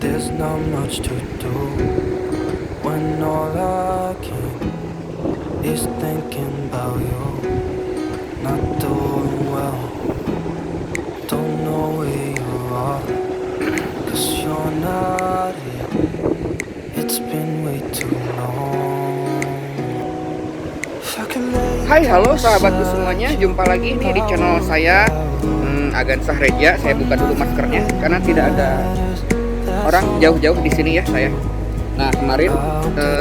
there's not much to do when all I can is thinking about you. Not doing well, don't know where you are, 'cause you're not here. It's been way too long. Hai, halo sahabatku semuanya, jumpa lagi nih di channel saya, Agan Sahreja. Saya buka dulu maskernya karena tidak ada orang jauh-jauh di sini ya saya. Nah kemarin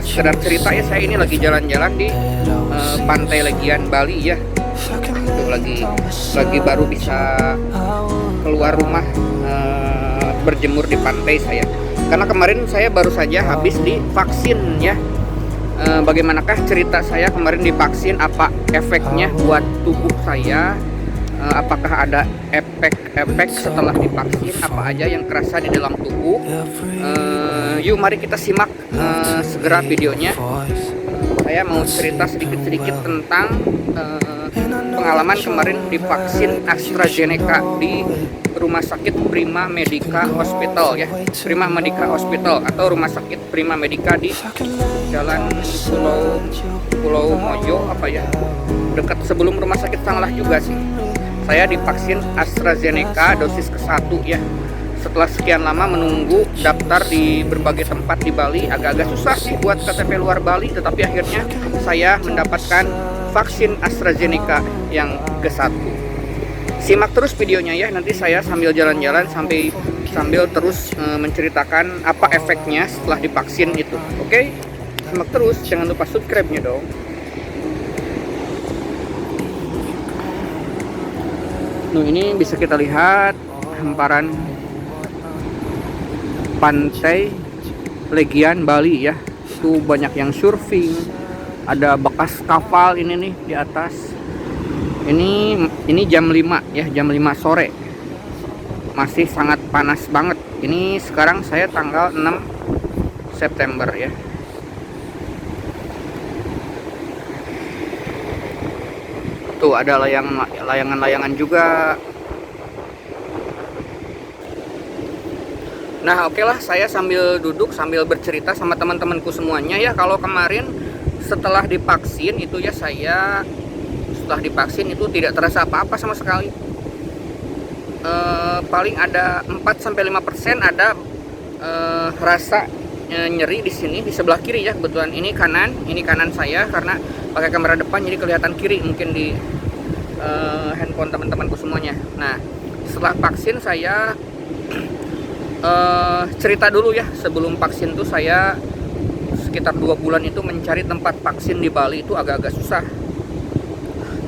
sekedar cerita ya, saya ini lagi jalan-jalan di Pantai Legian Bali ya. Tuh lagi baru bisa keluar rumah berjemur di pantai saya. Karena kemarin saya baru saja habis divaksin ya. Bagaimanakah cerita saya kemarin divaksin, apa efeknya buat tubuh saya, apakah ada efek setelah divaksin, apa aja yang kerasa di dalam tubuh. Yuk mari kita simak segera videonya. Saya mau cerita sedikit-sedikit tentang pengalaman kemarin divaksin AstraZeneca di Rumah Sakit Prima Medica Hospital ya, Prima Medica Hospital atau Rumah Sakit Prima Medica di Jalan Pulau Mojo apa ya, dekat sebelum Rumah Sakit Sanglah juga sih. Saya divaksin AstraZeneca dosis ke-1 ya. Setelah sekian lama menunggu daftar di berbagai tempat di Bali, agak-agak susah sih buat KTP luar Bali, tetapi akhirnya saya mendapatkan vaksin AstraZeneca yang ke-1. Simak terus videonya ya, nanti saya sambil jalan-jalan sambil terus menceritakan apa efeknya setelah divaksin itu. Oke? Simak terus, jangan lupa subscribe-nya dong. Ini bisa kita lihat hamparan Pantai Legian Bali ya. Itu banyak yang surfing, ada bekas kapal ini nih di atas. Ini jam 5 ya, jam 5 sore. Masih sangat panas banget. Ini sekarang saya tanggal 6 September ya. Tuh ada layangan-layangan juga. Nah oke lah, saya sambil duduk sambil bercerita sama teman-temanku semuanya ya. Kalau kemarin setelah divaksin itu ya, saya setelah divaksin itu tidak terasa apa-apa sama sekali. Paling ada 4-5% ada rasa nyeri di sini di sebelah kiri ya. Kebetulan ini kanan saya karena pakai kamera depan jadi kelihatan kiri mungkin di handphone teman-temanku semuanya. Nah setelah vaksin saya cerita dulu ya. Sebelum vaksin tuh saya sekitar 2 bulan itu mencari tempat vaksin di Bali itu agak-agak susah,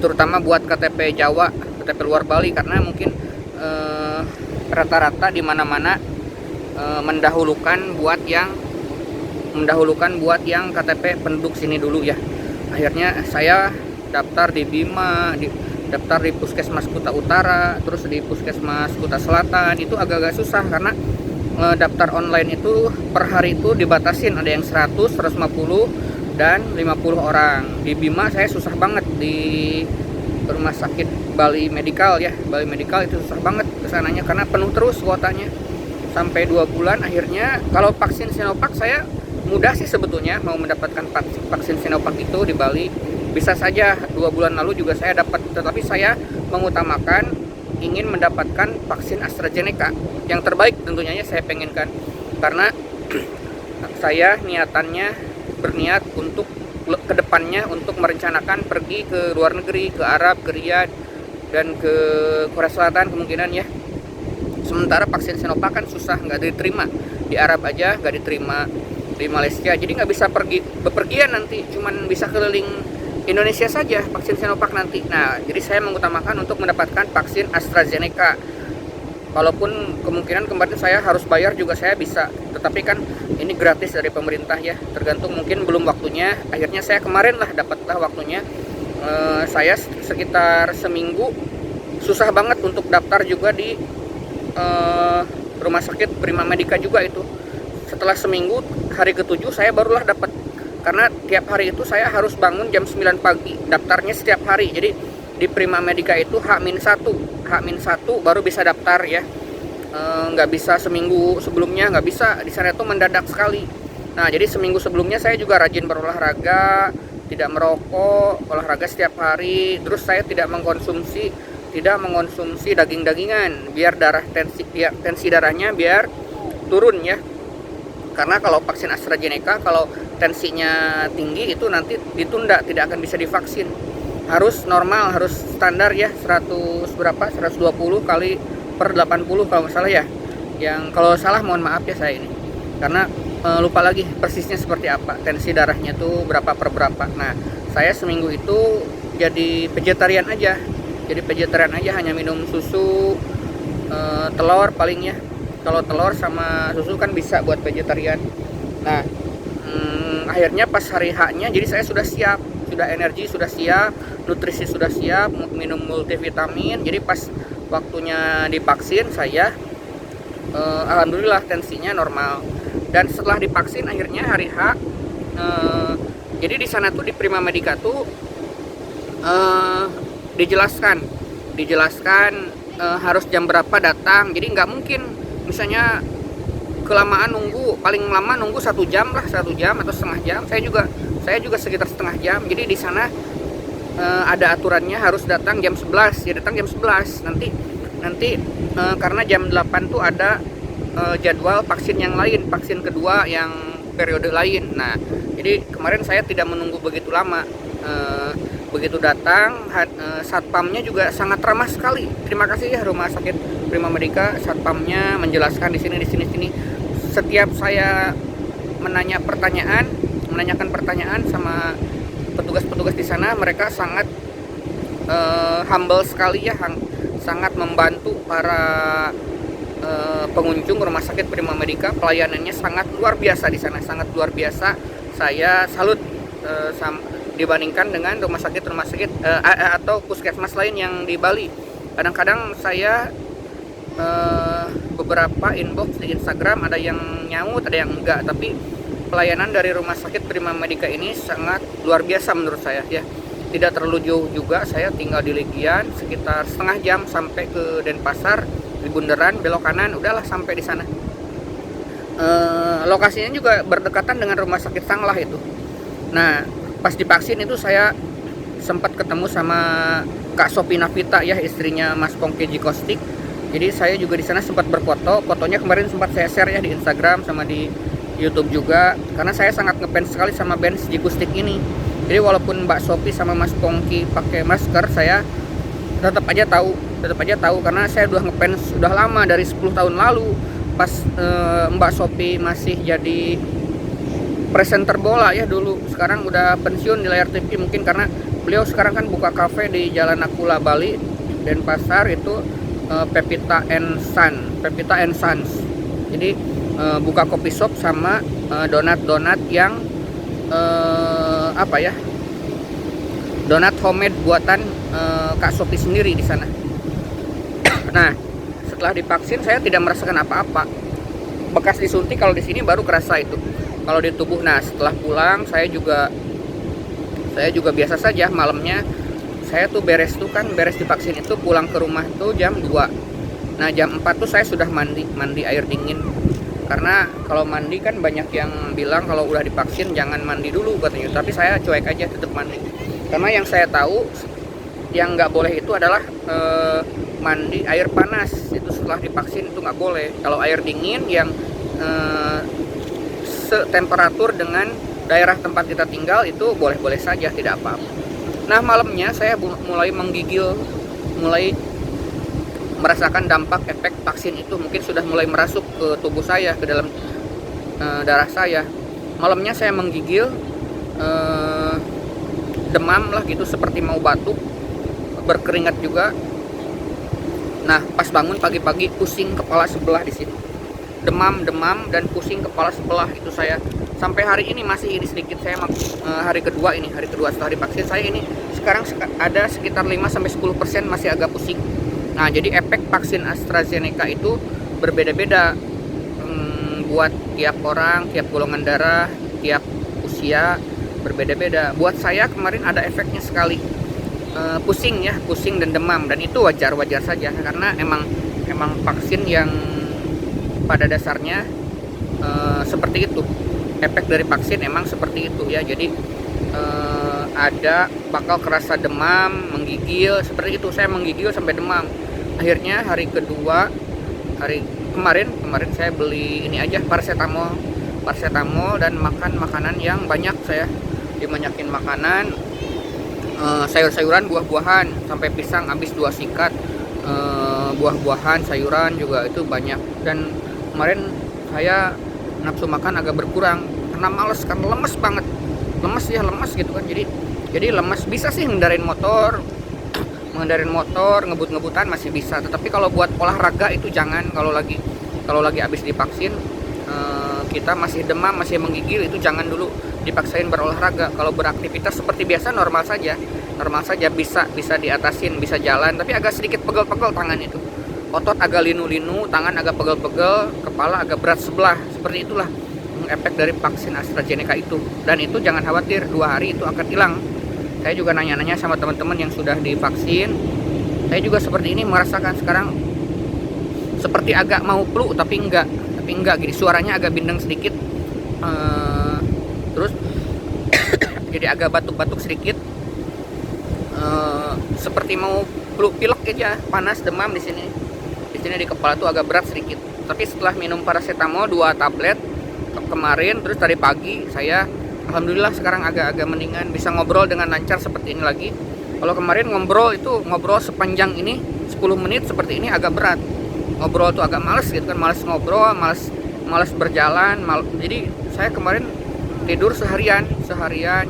terutama buat KTP Jawa, KTP luar Bali, karena mungkin rata-rata di mana-mana mendahulukan buat yang KTP penduduk sini dulu ya. Akhirnya saya daftar di Bima, daftar di Puskesmas Kuta Utara, terus di Puskesmas Kuta Selatan. Itu agak-agak susah karena daftar online itu per hari itu dibatasin, ada yang 100, 150 dan 50 orang. Di Bima saya susah banget, di Rumah Sakit Bali Medical ya, Bali Medical itu susah banget kesananya karena penuh terus kuotanya sampai 2 bulan. Akhirnya kalau vaksin Sinovac saya mudah sih sebetulnya, mau mendapatkan vaksin Sinovac itu di Bali bisa saja 2 bulan lalu juga saya dapat, tetapi saya mengutamakan ingin mendapatkan vaksin AstraZeneca yang terbaik tentunya ya, saya pengenkan karena saya berniat untuk kedepannya untuk merencanakan pergi ke luar negeri, ke Arab, ke Riyadh dan ke Korea Selatan kemungkinan ya. Sementara vaksin Sinovac kan susah, nggak diterima di Arab aja, nggak diterima di Malaysia, jadi nggak bisa bepergian nanti, cuman bisa keliling Indonesia saja vaksin Sinovac nanti. Nah jadi saya mengutamakan untuk mendapatkan vaksin AstraZeneca. Walaupun kemungkinan kemarin saya harus bayar juga saya bisa, tetapi kan ini gratis dari pemerintah ya, tergantung mungkin belum waktunya. Akhirnya saya kemarin lah dapatlah waktunya. Saya sekitar seminggu susah banget untuk daftar juga di Rumah Sakit Prima Medica juga itu. Setelah seminggu, hari ke-7 saya barulah dapat, karena tiap hari itu saya harus bangun jam 9 pagi, daftarnya setiap hari. Jadi di Prima Medica itu H-1 baru bisa daftar ya. nggak bisa seminggu sebelumnya, nggak bisa. Di sana itu mendadak sekali. Nah, jadi seminggu sebelumnya saya juga rajin berolahraga, tidak merokok, olahraga setiap hari. Terus saya tidak mengkonsumsi daging-dagingan, biar tensi darahnya biar turun ya. Karena kalau vaksin AstraZeneca, kalau tensinya tinggi itu nanti ditunda, tidak akan bisa divaksin. Harus normal, harus standar ya, 100 berapa? 120 kali per 80 kalau nggak salah ya. Yang kalau salah mohon maaf ya saya ini. Karena lupa lagi persisnya seperti apa. Tensi darahnya tuh berapa per berapa. Nah, saya seminggu itu jadi vegetarian aja. Jadi vegetarian aja, hanya minum susu, telur paling ya. Kalau telur sama susu kan bisa buat vegetarian. Nah, akhirnya pas hari H-nya, jadi saya sudah siap, sudah energi sudah siap, nutrisi sudah siap, minum multivitamin. Jadi pas waktunya divaksin saya, alhamdulillah tensinya normal. Dan setelah divaksin akhirnya hari H, jadi di sana tuh di Prima Medica tuh dijelaskan harus jam berapa datang. Jadi nggak mungkin misalnya kelamaan nunggu, paling lama nunggu 1 jam lah, 1 jam atau setengah jam. Saya juga sekitar setengah jam. Jadi di sana ada aturannya harus datang jam 11, ya datang jam 11. Nanti karena jam 8 tuh ada jadwal vaksin yang lain, vaksin kedua yang periode lain. Nah, jadi kemarin saya tidak menunggu begitu lama. Begitu datang, satpamnya juga sangat ramah sekali. Terima kasih ya Rumah Sakit Prima Medica, satpamnya menjelaskan di sini. Setiap saya menanyakan pertanyaan sama petugas-petugas di sana, mereka sangat humble sekali ya, sangat membantu para pengunjung Rumah Sakit Prima Medica. Pelayanannya sangat luar biasa di sana, sangat luar biasa. Saya salut dibandingkan dengan rumah sakit atau puskesmas lain yang di Bali. Kadang-kadang saya beberapa inbox di Instagram, ada yang nyaut, ada yang enggak, tapi pelayanan dari Rumah Sakit Prima Medica ini sangat luar biasa menurut saya ya. Tidak terlalu jauh juga, saya tinggal di Legian, sekitar setengah jam sampai ke Denpasar, di bundaran belok kanan, udahlah sampai di sana. Lokasinya juga berdekatan dengan Rumah Sakit Sanglah itu. Nah, pas divaksin itu saya sempat ketemu sama Kak Sophie Navita ya, istrinya Mas Pongki Jikostik. Jadi saya juga di sana sempat berfoto. Fotonya kemarin sempat saya share ya di Instagram sama di YouTube juga, karena saya sangat ngefans sekali sama band Jikostik ini. Jadi walaupun Mbak Sophie sama Mas Pongki pakai masker, saya tetap aja tahu karena saya udah ngefans sudah lama, dari 10 tahun lalu pas Mbak Sophie masih jadi presenter bola ya dulu. Sekarang udah pensiun di layar TV, mungkin karena beliau sekarang kan buka kafe di Jalan Nakula Bali, Denpasar itu, Pepita and Sons. Jadi buka kopi shop sama donat yang donat homemade buatan Kak Sophie sendiri di sana. Nah, setelah divaksin saya tidak merasakan apa-apa. Bekas disuntik kalau di sini baru kerasa itu. Kalau di tubuh. Nah, setelah pulang saya juga biasa saja. Malamnya saya tuh beres divaksin itu, pulang ke rumah tuh jam 2. Nah, jam 4 tuh saya sudah mandi air dingin. Karena kalau mandi kan banyak yang bilang kalau udah divaksin jangan mandi dulu katanya. Tapi saya cuek aja, tetap mandi. Karena yang saya tahu yang nggak boleh itu adalah mandi air panas. Itu setelah divaksin itu nggak boleh. Kalau air dingin yang setemperatur dengan daerah tempat kita tinggal itu boleh-boleh saja, tidak apa-apa. Nah, malamnya saya mulai menggigil, mulai merasakan dampak efek vaksin itu, mungkin sudah mulai merasuk ke tubuh saya, ke dalam darah saya. Malamnya saya menggigil, demam lah gitu, seperti mau batuk, berkeringat juga. Nah, pas bangun pagi-pagi pusing kepala sebelah di sini. Demam dan pusing kepala sebelah itu saya. Sampai hari ini masih ini sedikit, saya hari kedua setelah divaksin, saya ini sekarang ada sekitar 5-10% masih agak pusing. Nah, jadi efek vaksin AstraZeneca itu berbeda-beda buat tiap orang, tiap golongan darah, tiap usia berbeda-beda. Buat saya kemarin ada efeknya sekali, pusing dan demam, dan itu wajar saja karena emang vaksin yang pada dasarnya seperti itu. Efek dari vaksin emang seperti itu ya. Jadi ada bakal kerasa demam, menggigil, seperti itu. Saya menggigil sampai demam. Akhirnya hari kedua, hari kemarin saya beli ini aja, paracetamol dan makan makanan yang banyak. Saya dibanyakin makanan, sayur-sayuran, buah-buahan, sampai pisang habis 2 sikat. Buah-buahan, sayuran juga itu banyak. Dan kemarin saya nafsu makan agak berkurang karena males, karena lemes banget, lemes gitu kan. Jadi lemes. Bisa sih mengendarin motor, ngebut-ngebutan masih bisa, tetapi kalau buat olahraga itu jangan. Kalau lagi habis divaksin, kita masih demam, masih menggigil, itu jangan dulu dipaksain berolahraga. Kalau beraktivitas seperti biasa normal saja bisa diatasin, bisa jalan, tapi agak sedikit pegel-pegel tangan itu, otot agak linu-linu, tangan agak pegel-pegel, kepala agak berat sebelah. Seperti itulah efek dari vaksin AstraZeneca itu. Dan itu jangan khawatir, 2 hari itu akan hilang. Saya juga nanya-nanya sama teman-teman yang sudah divaksin. Saya juga seperti ini merasakan sekarang, seperti agak mau flu tapi enggak gini, suaranya agak bindeng sedikit, terus jadi agak batuk-batuk sedikit, seperti mau flu pilek aja, panas, demam di sini di kepala tuh agak berat sedikit. Tapi setelah minum paracetamol 2 tablet kemarin, terus tadi pagi saya alhamdulillah sekarang agak-agak mendingan, bisa ngobrol dengan lancar seperti ini lagi. Kalau kemarin ngobrol sepanjang ini 10 menit seperti ini agak berat. Ngobrol tuh agak males gitu kan, males ngobrol, males berjalan, jadi saya kemarin tidur seharian.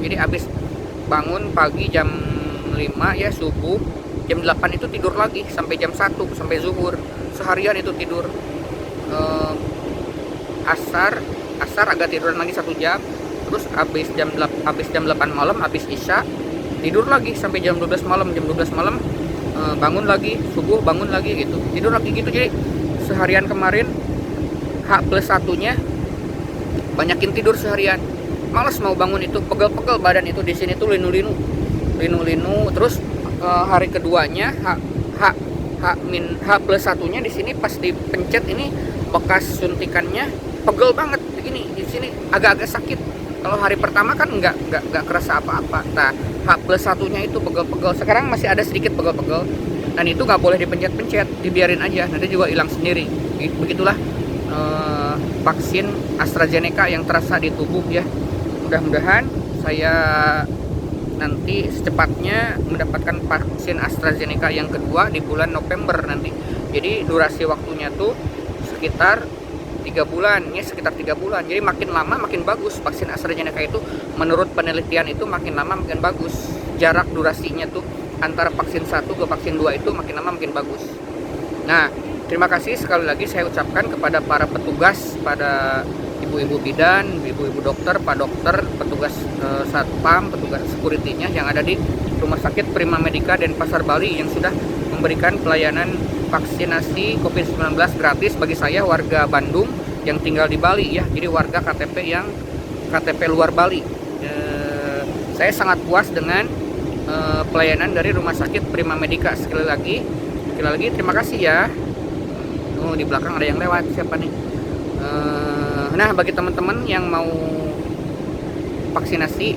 Jadi habis bangun pagi jam 5 ya, subuh, jam 8 itu tidur lagi sampai jam 1, sampai zuhur. Seharian itu tidur. Asar agak tiduran lagi 1 jam, terus habis jam 8 malam, habis isya tidur lagi sampai jam 12 malam. Bangun lagi, subuh bangun lagi gitu, tidur lagi gitu. Jadi seharian kemarin H+1-nya banyakin tidur seharian. Males mau bangun itu, pegel-pegel badan itu, di sini tuh linu-linu. Terus hari keduanya H+1-nya di sini pas dipencet ini, bekas suntikannya pegel banget begini, di sini agak-agak sakit. Kalau hari pertama kan nggak kerasa apa-apa. Nah, H+1-nya itu pegel-pegel. Sekarang masih ada sedikit pegel-pegel. Dan itu nggak boleh dipencet-pencet, dibiarin aja, nanti juga hilang sendiri. Begitulah vaksin AstraZeneca yang terasa di tubuh ya. Mudah-mudahan saya nanti secepatnya mendapatkan vaksin AstraZeneca yang kedua di bulan November nanti. Jadi durasi waktunya tuh sekitar 3 bulan ya, sekitar 3 bulan. Jadi makin lama makin bagus vaksin AstraZeneca itu, menurut penelitian itu makin lama makin bagus. Jarak durasinya tuh antara vaksin 1 ke vaksin 2 itu makin lama makin bagus. Nah, terima kasih sekali lagi saya ucapkan kepada para petugas, pada ibu-ibu bidan, ibu-ibu dokter, pak dokter, petugas satpam, petugas security-nya yang ada di Rumah Sakit Prima Medica Denpasar Bali yang sudah memberikan pelayanan vaksinasi COVID-19 gratis bagi saya, warga Bandung yang tinggal di Bali ya. Jadi warga KTP luar Bali. Saya sangat puas dengan pelayanan dari Rumah Sakit Prima Medica. Sekali lagi terima kasih ya. Di belakang ada yang lewat, siapa nih? Nah, bagi teman-teman yang mau vaksinasi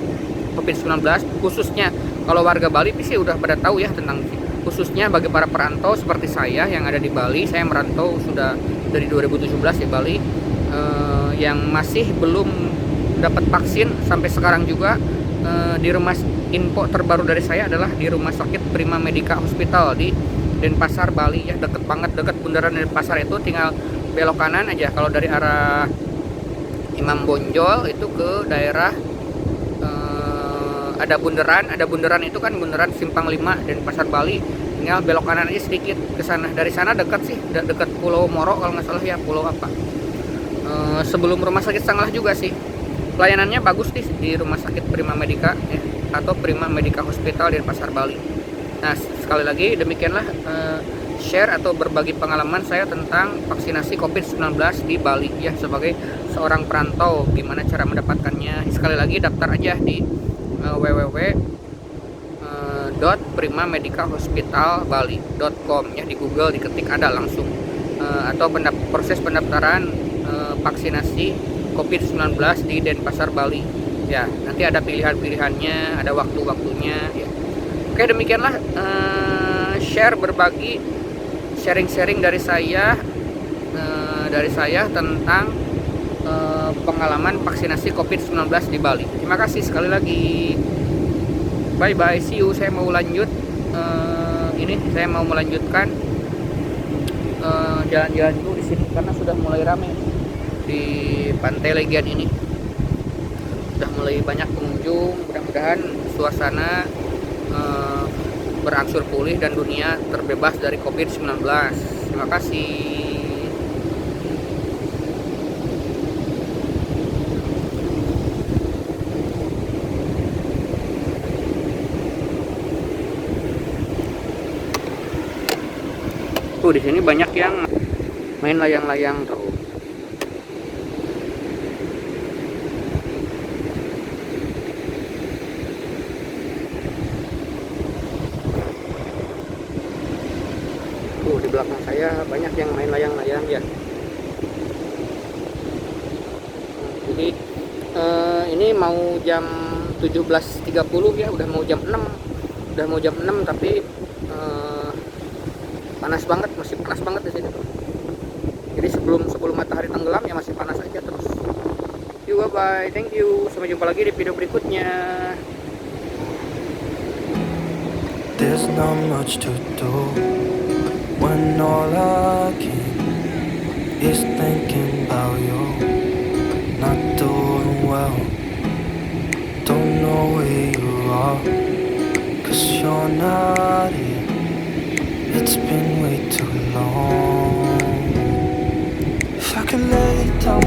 COVID-19, khususnya kalau warga Bali sih udah pada tahu ya tentang, khususnya bagi para perantau seperti saya yang ada di Bali. Saya merantau sudah dari 2017 di Bali, yang masih belum dapat vaksin sampai sekarang juga. Di rumah info terbaru dari saya adalah di Rumah Sakit Prima Medica Hospital di Denpasar, Bali ya, deket banget, deket bundaran Denpasar itu, tinggal belok kanan aja. Kalau dari arah Imam Bonjol itu ke daerah ada bundaran itu kan, bundaran Simpang 5 Denpasar Bali, tinggal belok kanan aja sedikit ke sana. Dari sana dekat sih, dekat Pulau Moro kalau nggak salah ya, pulau apa, sebelum Rumah Sakit Sanglah juga sih. Pelayanannya bagus di Rumah Sakit Prima Medica ya, atau Prima Medica Hospital Denpasar Bali. Nah, sekali lagi demikianlah share atau berbagi pengalaman saya tentang vaksinasi COVID-19 di Bali ya, sebagai seorang perantau, gimana cara mendapatkannya. Sekali lagi daftar aja di www.primamedicahospitalbali.com ya, di Google diketik ada langsung, atau proses pendaftaran vaksinasi COVID-19 di Denpasar, Bali. Ya, nanti ada pilihan-pilihannya, ada waktu-waktunya. Ya. Oke, demikianlah berbagi, sharing-sharing dari saya tentang pengalaman vaksinasi COVID-19 di Bali. Terima kasih sekali lagi. Bye bye, see you. Saya mau lanjut. Saya mau melanjutkan jalan-jalan dulu di sini karena sudah mulai ramai di Pantai Legian ini. Sudah mulai banyak pengunjung. Mudah-mudahan suasana berangsur pulih dan dunia terbebas dari COVID-19. Terima kasih. Tuh di sini banyak yang main layang-layang tuh. Tuh di belakang saya banyak yang main layang-layang ya. Jadi ini mau jam 17.30 ya, udah mau jam 6 tapi panas banget, masih panas banget di sini. Jadi sebelum matahari tenggelam ya masih panas aja terus. Bye bye, thank you, sampai jumpa lagi di video berikutnya. There's not much to do when all I can is thinking about you. Not doing well, don't know where you are, 'cause you're not here. It's been way too long. If I could lay down